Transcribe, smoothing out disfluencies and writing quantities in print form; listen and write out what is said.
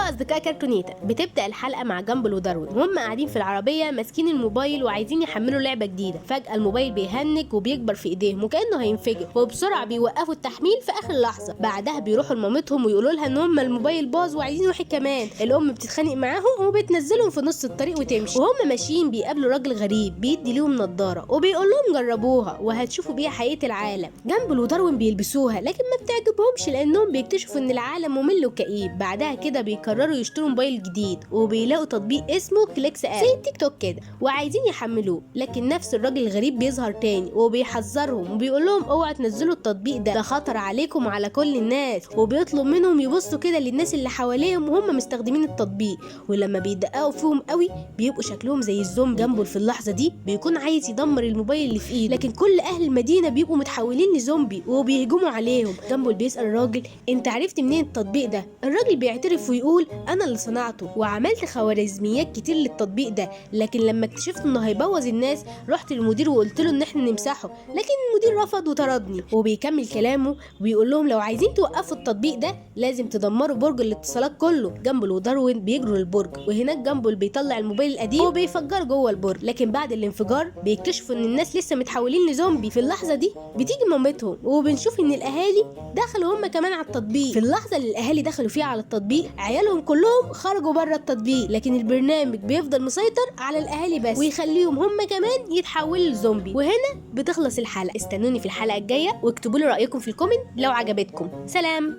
أصدقاء كرتونيتا، بتبدأ الحلقة مع جامبل وداروين وهم قاعدين في العربية ماسكين الموبايل وعايزين يحملوا لعبة جديدة. فجأة الموبايل بيهنج وبيكبر في ايديهم وكأنه هينفجر، وبسرعة بيوقفوا التحميل في آخر لحظة. بعدها بيروحوا لمامتهم ويقولوا لها ان هم الموبايل باظ وعايزين واحد كمان. الأم بتتخانق معاهم وبتنزلهم في نص الطريق وتمشي. وهم ماشيين بيقابلوا راجل غريب بيدي ليهم نضارة وبيقول لهم جربوها وهتشوفوا بيها حقيقة العالم. جامبل وداروين بيلبسوها لكن ما بتعجبهمش لأنهم بيكتشفوا ان العالم ممل وكئيب. بعدها كده بيقرروا يشتروا موبايل جديد وبيلاقوا تطبيق اسمه كليكس اب زي التيك توك كده وعايزين يحملوه، لكن نفس الراجل الغريب بيظهر تاني وبيحذرهم وبيقول لهم اوعوا تنزلوا التطبيق ده خطر عليكم وعلى كل الناس، وبيطلب منهم يبصوا كده للناس اللي حواليهم وهم مستخدمين التطبيق، ولما بيدققوا فيهم قوي بيبقوا شكلهم زي الزومبي. جامبل في اللحظه دي بيكون عايز يدمر الموبايل اللي في ايده، لكن كل اهل المدينه بيبقوا متحولين لزومبي وبيهجموا عليهم. جامبل بيسال الراجل انت عرفت منين التطبيق ده؟ الراجل بيعترف ويقول انا اللي صنعته وعملت خوارزميات كتير للتطبيق ده، لكن لما اكتشفت انه هيبوظ الناس رحت للمدير وقلت له ان احنا نمسحه، لكن المدير رفض وطردني. وبيكمل كلامه وبيقول لهم لو عايزين توقفوا التطبيق ده لازم تدمروا برج الاتصالات كله. جامبل وداروين بيجروا البرج وهناك جامبل بيطلع الموبايل القديم وبيفجر جوه البرج، لكن بعد الانفجار بيكتشفوا ان الناس لسه متحولين لزومبي. في اللحظه دي بتيجي مامتهم وبنشوف ان الاهالي دخلوا هم كمان على التطبيق. في اللحظه اللي الاهالي دخلوا فيها على التطبيق عيالهم كلهم خرجوا بره التطبيق، لكن البرنامج بيفضل مسيطر على الاهالي بس ويخليهم هم كمان يتحولوا لزومبي. وهنا بتخلص الحلقه. استنوني في الحلقه الجايه واكتبوا لي رايكم في الكومنت لو عجبتكم. سلام.